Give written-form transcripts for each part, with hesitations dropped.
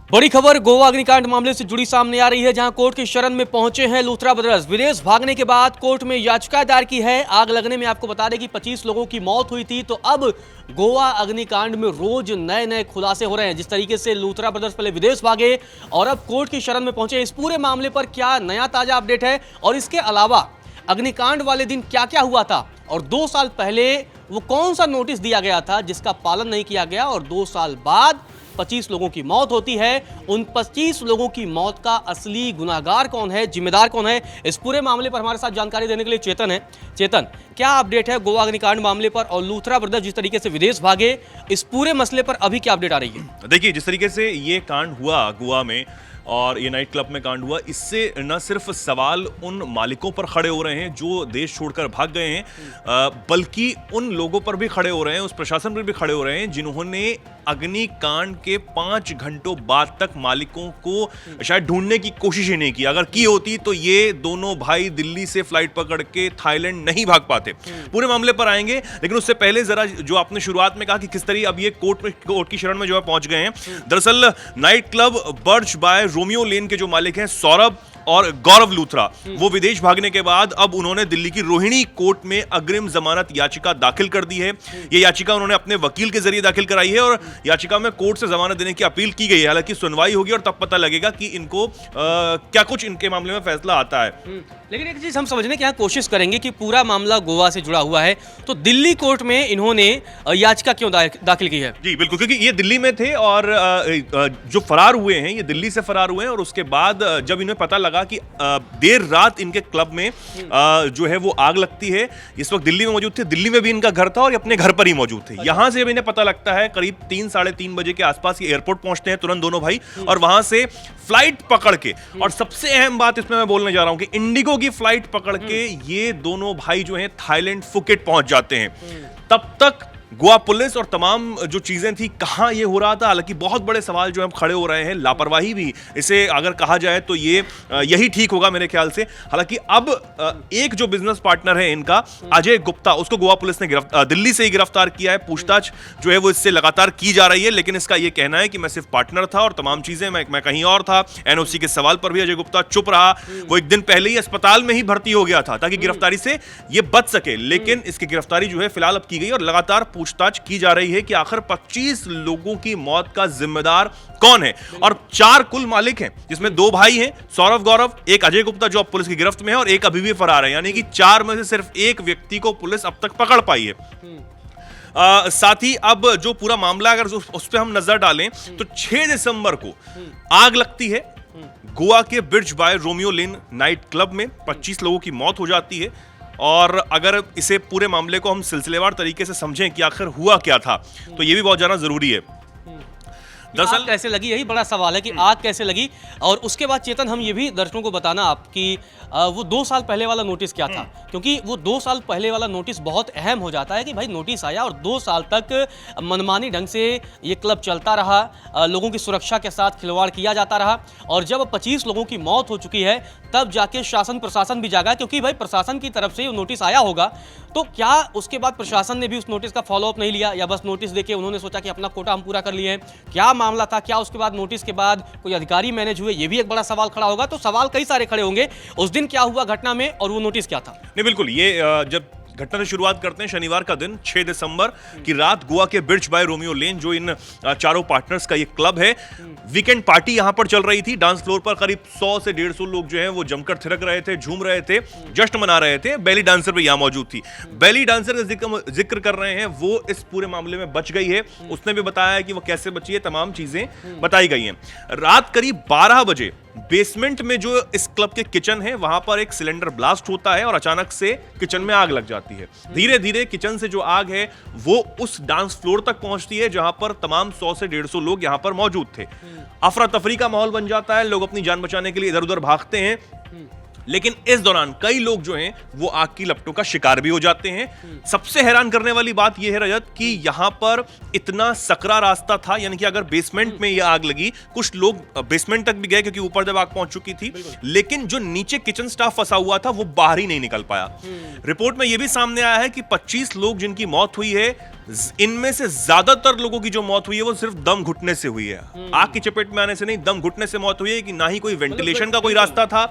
बड़ी खबर गोवा अग्निकांड मामले से जुड़ी सामने आ रही है, जहां कोर्ट की शरण में पहुंचे हैं लूथरा ब्रदर्स। विदेश भागने के बाद कोर्ट में याचिका दायर की है। आग लगने में आपको बता दें कि 25 लोगों की मौत हुई थी। तो अब गोवा अग्निकांड में रोज नए नए खुलासे हो रहे हैं। जिस तरीके से लूथरा ब्रदर्स पहले विदेश भागे और अब कोर्ट की शरण में पहुंचे, इस पूरे मामले पर क्या नया ताजा अपडेट है और इसके अलावा अग्निकांड वाले दिन क्या क्या हुआ था और 2 साल पहले वो कौन सा नोटिस दिया गया था जिसका पालन नहीं किया गया और 2 साल बाद 25 लोगों की मौत होती है। उन 25 लोगों की मौत का असली गुनाहगार कौन है, जिम्मेदार कौन है, इस पूरे मामले पर हमारे साथ जानकारी देने के लिए चेतन है। चेतन, क्या अपडेट है गोवा अग्निकांड मामले पर और लूथरा ब्रदर्स जिस तरीके से विदेश भागे, इस पूरे मसले पर अभी क्या अपडेट आ रही है? देखिए, जिस तरीके से ये कांड हुआ गोवा में और ये नाइट क्लब में कांड हुआ, इससे न सिर्फ सवाल उन मालिकों पर खड़े हो रहे हैं जो देश छोड़कर भाग गए हैं, बल्कि उन लोगों पर भी खड़े हो रहे हैं, उस प्रशासन पर भी खड़े हो रहे हैं जिन्होंने अग्निकांड के 5 घंटों बाद तक मालिकों को शायद ढूंढने की कोशिश ही नहीं की। अगर की होती तो ये दोनों भाई दिल्ली से फ्लाइट पकड़ के थाईलैंड नहीं भाग पाते। पूरे मामले पर आएंगे, लेकिन उससे पहले जरा जो आपने शुरुआत में कहा कि किस तरह अब ये कोर्ट की शरण में जो है पहुंच गए हैं। दरअसल night club Birch by Romeo Lane के जो मालिक हैं सौरभ और गौरव लूथरा, वो विदेश भागने के बाद अब उन्होंने दिल्ली की रोहिणी कोर्ट में अग्रिम जमानत याचिका दाखिल कर दी है। ये याचिका उन्होंने अपने वकील के जरिए दाखिल कराई है और याचिका में कोर्ट से जमानत देने की अपील की गई है। हालांकि सुनवाई होगी और तब पता लगेगा कि इनको क्या कुछ इनके मामले में फैसला आता है। लेकिन एक चीज हम समझने की यहाँ कोशिश करेंगे कि पूरा मामला गोवा से जुड़ा हुआ है, तो दिल्ली कोर्ट में इन्होंने याचिका क्यों दाखिल की है? जी बिल्कुल, क्योंकि ये दिल्ली में थे और जो फरार हुए हैं ये दिल्ली से फरार हुए हैं और उसके बाद जब इन्हें पता लगा कि देर रात इनके क्लब में जो है वो आग लगती है, इस वक्त दिल्ली में मौजूद थे, दिल्ली में भी इनका घर था और अपने घर पर ही मौजूद थे। यहां से जब इन्हें पता लगता है करीब 3 साढ़े 3 बजे के आसपास ये एयरपोर्ट पहुंचते हैं तुरंत दोनों भाई, और वहां से फ्लाइट पकड़ के, और सबसे अहम बात इसमें मैं बोलने जा रहा हूं कि इंडिगो की फ्लाइट पकड़ के ये दोनों भाई जो हैं थाईलैंड फुकेट पहुंच जाते हैं। तब तक गोवा पुलिस और तमाम जो चीजें थी, कहां ये हो रहा था, हालांकि बहुत बड़े सवाल जो हम खड़े हो रहे हैं। लापरवाही भी इसे अगर कहा जाए तो ये यही ठीक होगा मेरे ख्याल से। हालांकि अब एक जो बिजनेस पार्टनर है इनका अजय गुप्ता, उसको गोवा पुलिस ने दिल्ली से ही गिरफ्तार किया है। पूछताछ जो है वो इससे लगातार की जा रही है, लेकिन इसका ये कहना है कि मैं सिर्फ पार्टनर था और तमाम चीजें मैं कहीं और था। एनओसी के सवाल पर भी अजय गुप्ता चुप रहा। वो एक दिन पहले ही अस्पताल में ही भर्ती हो गया था ताकि गिरफ्तारी से ये बच सके, लेकिन इसकी गिरफ्तारी जो है फिलहाल अब की गई और लगातार पूछताछ की जा रही है कि आखिर 25 लोगों की मौत का जिम्मेदार कौन है। और 4 कुल मालिक हैं, जिसमें 2 भाई हैं, सौरभ गौरव, एक अजय गुप्ता जो अब पुलिस की गिरफ्त में है और एक अभी भी फरार है। यानी कि 4 में से सिर्फ एक व्यक्ति को पुलिस अब तक पकड़ पाई है। साथ ही अब जो पूरा मामला अगर उस पर हम नजर डालें तो 6 दिसंबर को आग लगती है गोवा के birch by Romeo lane night club में। 25 लोगों की मौत हो जाती है और अगर इसे पूरे मामले को हम सिलसिलेवार तरीके से समझें कि आखिर हुआ क्या था, तो ये भी बहुत ज्यादा जरूरी है। दरअसल कैसे लगी, यही बड़ा सवाल है कि आग कैसे लगी। और उसके बाद चेतन, हम ये भी दर्शकों को बताना आप कि वो 2 साल पहले वाला नोटिस क्या था, क्योंकि वो 2 साल पहले वाला नोटिस बहुत अहम हो जाता है कि भाई नोटिस आया और 2 साल तक मनमानी ढंग से ये क्लब चलता रहा, लोगों की सुरक्षा के साथ खिलवाड़ किया जाता रहा और जब 25 लोगों की मौत हो चुकी है तब जाके शासन प्रशासन भी जागा, क्योंकि भाई प्रशासन की तरफ से वो नोटिस आया होगा। तो क्या उसके बाद प्रशासन ने भी उस नोटिस का फॉलोअप नहीं लिया या बस नोटिस देके उन्होंने सोचा कि अपना कोटा हम पूरा कर लिए हैं? क्या मामला था, क्या उसके बाद नोटिस के बाद कोई अधिकारी मैनेज हुए, ये भी एक बड़ा सवाल खड़ा होगा। तो सवाल कई सारे खड़े होंगे, उस दिन क्या हुआ घटना में और वो नोटिस क्या था? नहीं बिल्कुल, ये जब घटना से शुरुआत करते हैं शनिवार का दिन 6 दिसंबर की रात गोवा के बर्च बाय रोमियो लेन, जो इन 4 पार्टनर्स का ये क्लब है, वीकेंड पार्टी यहां पर चल रही थी। डांस फ्लोर पर करीब 100 से 150 लोग जो हैं वो जमकर थिरक रहे थे, झूम रहे थे, जश्न मना रहे थे। बेली डांसर भी यहां मौजूद थी। बेली डांसर का जिक्र कर रहे हैं, वो इस पूरे मामले में बच गई है। उसने भी बताया कि वो कैसे बची है, तमाम चीजें बताई गई हैं। रात करीब 12 बजे बेसमेंट में जो इस क्लब के किचन है वहां पर एक सिलेंडर ब्लास्ट होता है और अचानक से किचन में आग लग जाती है। धीरे धीरे किचन से जो आग है वो उस डांस फ्लोर तक पहुंचती है जहां पर तमाम 100 से 150 लोग यहां पर मौजूद थे। अफरा तफरी का माहौल बन जाता है, लोग अपनी जान बचाने के लिए इधर उधर भागते हैं, लेकिन इस दौरान कई लोग जो हैं वो आग की लपटों का शिकार भी हो जाते हैं। सबसे हैरान करने वाली बात यह है रजत कि यहां पर इतना सकरा रास्ता था, यानी कि अगर बेसमेंट में यह आग लगी, कुछ लोग बेसमेंट तक भी गए क्योंकि ऊपर जब आग पहुंच चुकी थी, लेकिन जो नीचे किचन स्टाफ फंसा हुआ था वो बाहर ही नहीं निकल पाया। रिपोर्ट में यह भी सामने आया है कि 25 लोग जिनकी मौत हुई है इनमें से ज्यादातर लोगों की जो मौत हुई है वो सिर्फ दम घुटने से हुई है, आग की चपेट में आने से नहीं, दम घुटने से मौत हुई है। कि ना ही कोई वेंटिलेशन का कोई रास्ता था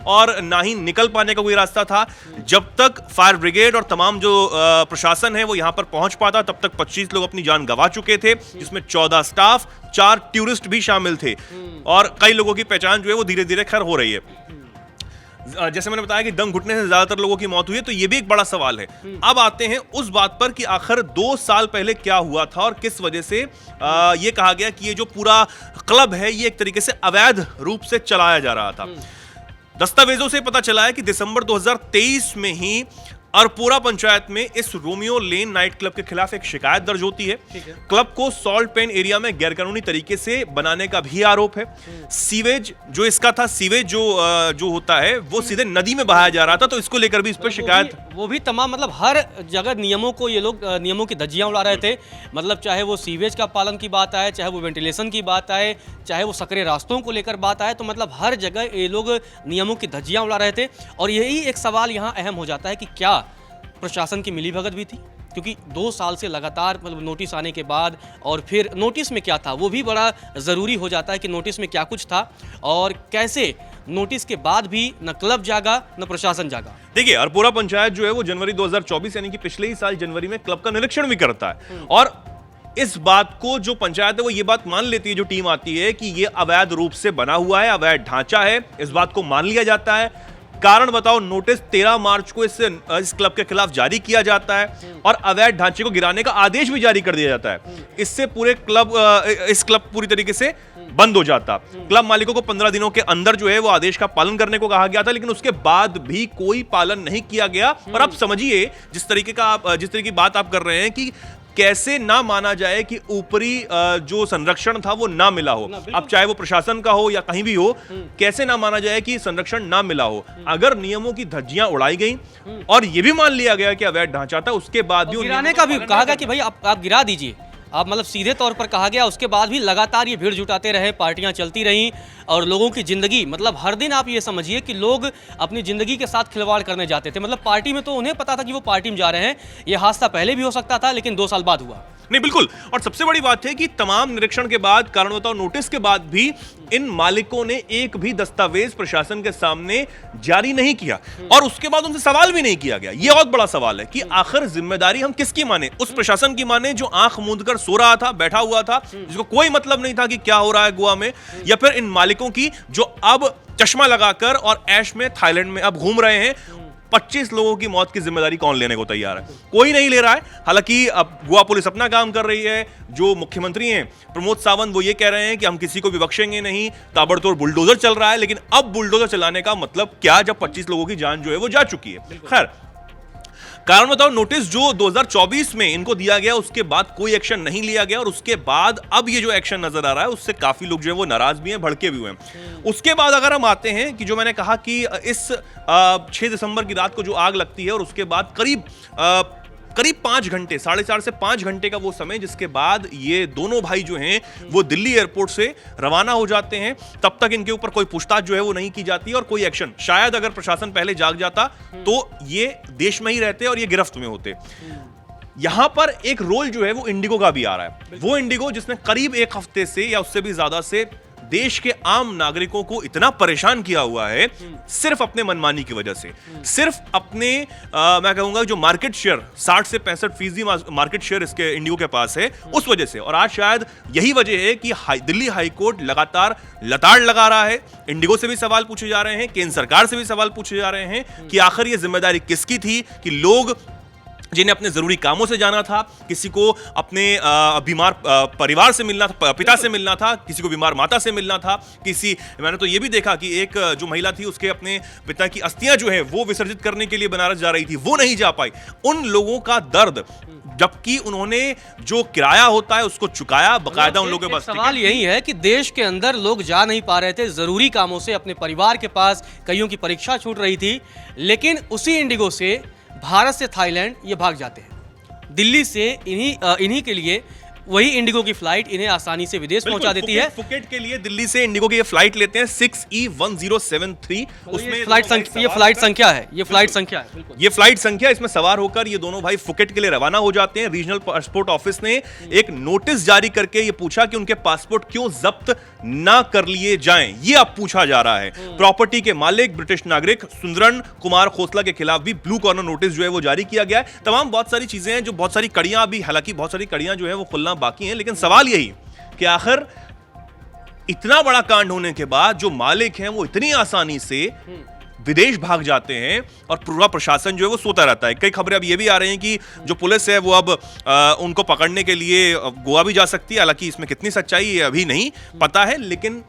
और ना ही निकल पाने का कोई रास्ता था। जब तक फायर ब्रिगेड और तमाम जो प्रशासन है वो यहां पर पहुंच पाता, तब तक 25 लोग अपनी जान गंवा चुके थे, जिसमें 14 स्टाफ, 4 टूरिस्ट भी शामिल थे और कई लोगों की पहचान जो है वो धीरे धीरे खैर हो रही है। जैसे मैंने बताया कि दम घुटने से ज्यादातर लोगों की मौत हुई है, तो ये भी एक बड़ा सवाल है। अब आते हैं उस बात पर कि आखिर 2 साल पहले क्या हुआ था और किस वजह से ये कहा गया कि ये जो पूरा क्लब है ये एक तरीके से अवैध रूप से चलाया जा रहा था। दस्तावेजों से पता चला है कि दिसंबर 2023 में ही अरपोरा पंचायत में इस रोमियो लेन नाइट क्लब के खिलाफ एक शिकायत दर्ज होती है। क्लब को सॉल्ट पेन एरिया में गैरकानूनी तरीके से बनाने का भी आरोप है। सीवेज जो इसका था, सीवेज जो होता है वो सीधे नदी में बहाया जा रहा था, तो इसको लेकर भी इस पर शिकायत वो भी तमाम मतलब हर जगह नियमों को ये लोग नियमों की धज्जियां उड़ा रहे थे। मतलब चाहे वो सीवेज का पालन की बात आए, चाहे वो वेंटिलेशन की बात आए, चाहे वो सकरे रास्तों को लेकर बात आए, तो मतलब हर जगह ये लोग नियमों की धज्जियां उड़ा रहे थे। और यही एक सवाल यहाँ अहम हो जाता है कि क्या प्रशासन की मिलीभगत भी थी, क्योंकि 2 साल से लगातार मतलब नोटिस आने के बाद, और फिर नोटिस में क्या था वो भी बड़ा ज़रूरी हो जाता है कि नोटिस में क्या कुछ था और कैसे नोटिस के बाद भी न क्लब जागा न प्रशासन जागा। देखिए, अरपोरा पंचायत जो है वो जनवरी 2024 यानी कि पिछले ही साल जनवरी में क्लब का निरीक्षण भी करता है और इस बात को जो पंचायत है वो ये बात मान लेती है, जो टीम आती है, कि ये अवैध रूप से बना हुआ है, अवैध ढांचा है, इस बात को मान लिया जाता है। कारण बताओ, नोटिस 13 मार्च को इस क्लब के खिलाफ जारी किया जाता है और अवैध ढांचे को गिराने का आदेश भी जारी कर दिया जाता है। इससे पूरे इस क्लब पूरी तरीके से बंद हो जाता। क्लब मालिकों को 15 दिनों के अंदर जो है वो आदेश का पालन करने को कहा गया था, लेकिन उसके बाद भी कोई पालन नहीं किया गया। और अब समझिए जिस तरीके की बात आप कर रहे हैं कि कैसे ना माना जाए कि ऊपरी जो संरक्षण था वो ना मिला हो। अब चाहे वो प्रशासन का हो या कहीं भी हो, कैसे ना माना जाए कि संरक्षण ना मिला हो। अगर नियमों की धज्जियां उड़ाई गई और ये भी मान लिया गया कि अवैध ढांचा था, उसके बाद भी गिराने का भी कहा गया कि भाई आप गिरा दीजिए, आप मतलब सीधे तौर पर कहा गया। उसके बाद भी लगातार ये भीड़ जुटाते रहे, पार्टियां चलती रहीं और लोगों की जिंदगी, मतलब हर दिन आप ये समझिए कि लोग अपनी जिंदगी के साथ खिलवाड़ करने जाते थे। मतलब पार्टी में तो उन्हें पता था कि वो पार्टी में जा रहे हैं, ये हादसा पहले भी हो सकता था, लेकिन 2 साल बाद हुआ। नहीं, बिल्कुल। और सबसे बड़ी बात है कि तमाम निरीक्षण के बाद, कारण बताओ नोटिस के बाद भी इन मालिकों ने एक भी दस्तावेज प्रशासन के सामने जारी नहीं किया और उसके बाद उनसे सवाल भी नहीं किया गया। यह बहुत बड़ा सवाल है कि आखिर जिम्मेदारी हम किसकी माने? उस प्रशासन की माने जो आंख मूंद कर सो रहा था, बैठा हुआ था, जिसको कोई मतलब नहीं था कि क्या हो रहा है गोवा में, या फिर इन मालिकों की जो अब चश्मा लगाकर और ऐश में थाईलैंड में अब घूम रहे हैं? 25 लोगों की मौत की जिम्मेदारी कौन लेने को तैयार है? कोई नहीं ले रहा है। हालांकि अब गोवा पुलिस अपना काम कर रही है। जो मुख्यमंत्री हैं प्रमोद सावंत, वो ये कह रहे हैं कि हम किसी को भी बख्शेंगे नहीं, ताबड़तोड़ बुलडोजर चल रहा है। लेकिन अब बुलडोजर चलाने का मतलब क्या, जब 25 लोगों की जान जो है वो जा चुकी है? खैर, कारण बताओ नोटिस जो 2024 में इनको दिया गया, उसके बाद कोई एक्शन नहीं लिया गया और उसके बाद अब ये जो एक्शन नजर आ रहा है उससे काफी लोग जो है वो नाराज भी हैं, भड़के भी हुए हैं। उसके बाद अगर हम आते हैं कि जो मैंने कहा कि इस 6 दिसंबर की रात को जो आग लगती है और उसके बाद करीब 5 घंटे, 4.5 से 5 घंटे का वो समय, जिसके बाद ये दोनों भाई जो हैं वो दिल्ली एयरपोर्ट से रवाना हो जाते हैं। तब तक इनके ऊपर कोई पूछताछ जो है वो नहीं की जाती और कोई एक्शन, शायद अगर प्रशासन पहले जाग जाता तो ये देश में ही रहते और ये गिरफ्त में होते। यहां पर एक रोल जो है वो इंडिगो का भी आ रहा है। वो इंडिगो जिसने करीब 1 हफ्ते से या उससे भी ज्यादा से देश के आम नागरिकों को इतना परेशान किया हुआ है, सिर्फ अपने मनमानी की वजह से, सिर्फ अपने मैं कहूंगा जो मार्केट शेयर 60 से 65% मार्केट शेयर इसके इंडिगो के पास है, उस वजह से। और आज शायद यही वजह है कि दिल्ली हाईकोर्ट लगातार लताड़ लगा रहा है। इंडिगो से भी सवाल पूछे जा रहे हैं, केंद्र सरकार से भी सवाल पूछे जा रहे हैं कि आखिर ये जिम्मेदारी किसकी थी कि लोग जिन्हें अपने जरूरी कामों से जाना था, किसी को अपने बीमार परिवार से मिलना था, पिता से मिलना था, किसी को बीमार माता से मिलना था, मैंने तो ये भी देखा कि एक जो महिला थी उसके अपने पिता की अस्थियां जो है वो विसर्जित करने के लिए बनारस जा रही थी, वो नहीं जा पाई। उन लोगों का दर्द, जबकि उन्होंने जो किराया होता है उसको चुकाया, बकायदा उन लोगों के पास। सवाल यही है कि देश के अंदर लोग जा नहीं पा रहे थे जरूरी कामों से, अपने परिवार के पास, कईयों की परीक्षा छूट रही थी, लेकिन उसी इंडिगो से भारत से थाईलैंड ये भाग जाते हैं। दिल्ली से इन्हीं के लिए वही इंडिगो की फ्लाइट इन्हें आसानी से विदेश पहुंचा देती है। फुकेट के लिए दिल्ली से इंडिगो की ये फ्लाइट लेते हैं 6E1073। उसमें ये फ्लाइट संख्या है, ये फ्लाइट संख्या है, बिल्कुल ये फ्लाइट संख्या, इसमें सवार होकर ये दोनों भाई फुकेट के लिए रवाना हो जाते हैं। रीजनल पासपोर्ट ऑफिस ने एक नोटिस जारी करके ये पूछा कि उनके पासपोर्ट क्यों जब्त ना कर लिए जाएं, ये अब पूछा जा रहा है। प्रॉपर्टी के मालिक ब्रिटिश नागरिक सुंदरन कुमार खोसला के खिलाफ भी ब्लू कॉर्नर नोटिस जो है वो जारी किया गया है। तमाम बहुत सारी चीजें हैं, जो बहुत सारी कड़ियां अभी, हालांकि बहुत सारी कड़ियां जो है वो खुलना बाकी हैं, लेकिन सवाल यही कि आखिर इतना बड़ा कांड होने के बाद जो मालिक हैं वो इतनी आसानी से विदेश भाग जाते हैं और पूरा प्रशासन जो है वो सोता रहता है। कई खबरें अब ये भी आ रही हैं कि जो पुलिस है वो अब उनको पकड़ने के लिए गोवा भी जा सकती है। हालांकि इसमें कितनी सच्चाई है अभी नहीं पता है, लेकिन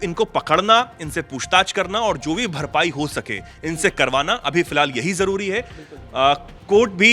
इनको पकड़ना, इनसे पूछताछ करना और जो भी भरपाई हो सके इनसे करवाना अभी फिलहाल यही जरूरी है। कोर्ट भी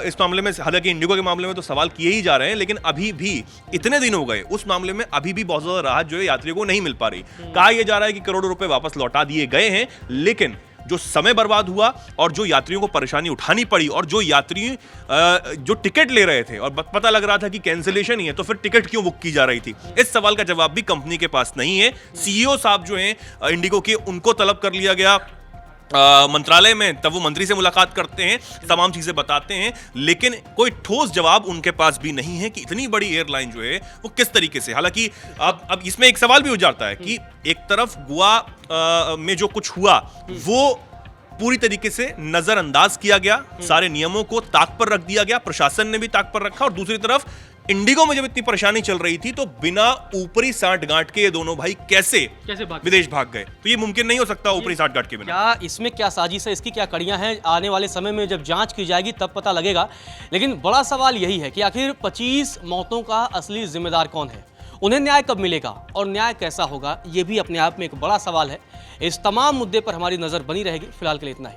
इस मामले में, हालांकि इंडिगो के मामले में तो सवाल किए ही जा रहे हैं, लेकिन अभी भी इतने दिन हो गए उस मामले में अभी भी बहुत ज्यादा राहत जो है यात्रियों को नहीं मिल पा रही। कहा यह जा रहा है कि करोड़ों रुपए वापस लौटा दिए गए हैं, लेकिन जो समय बर्बाद हुआ और जो यात्रियों को परेशानी उठानी पड़ी और जो यात्री जो टिकट ले रहे थे और पता लग रहा था कि कैंसिलेशन ही है, तो फिर टिकट क्यों बुक की जा रही थी, इस सवाल का जवाब भी कंपनी के पास नहीं है। सीईओ साहब जो हैं इंडिगो के, उनको तलब कर लिया गया मंत्रालय में, तब वो मंत्री से मुलाकात करते हैं, तमाम चीजें बताते हैं, लेकिन कोई ठोस जवाब उनके पास भी नहीं है कि इतनी बड़ी एयरलाइन जो है वो किस तरीके से। हालांकि अब इसमें एक सवाल भी हो जाता है कि एक तरफ गोवा में जो कुछ हुआ वो पूरी तरीके से नजरअंदाज किया गया, सारे नियमों को ताक पर रख दिया गया, प्रशासन ने भी ताक पर रखा, और दूसरी तरफ इंडिगो में जब इतनी परेशानी चल रही थी तो बिना ऊपरी सांठगांठ के ये दोनों भाई कैसे विदेश भाग गए, तो ये मुमकिन नहीं हो सकता ऊपरी सांठगांठ के बिना। क्या इसमें क्या साजिश है, इसकी क्या कड़ियां हैं, आने वाले समय में जब जांच की जाएगी तब पता लगेगा। लेकिन बड़ा सवाल यही है कि आखिर 25 मौतों का असली जिम्मेदार कौन है, उन्हें न्याय कब मिलेगा और न्याय कैसा होगा, ये भी अपने आप में एक बड़ा सवाल है। इस तमाम मुद्दे पर हमारी नजर बनी रहेगी। फिलहाल के लिए इतना ही।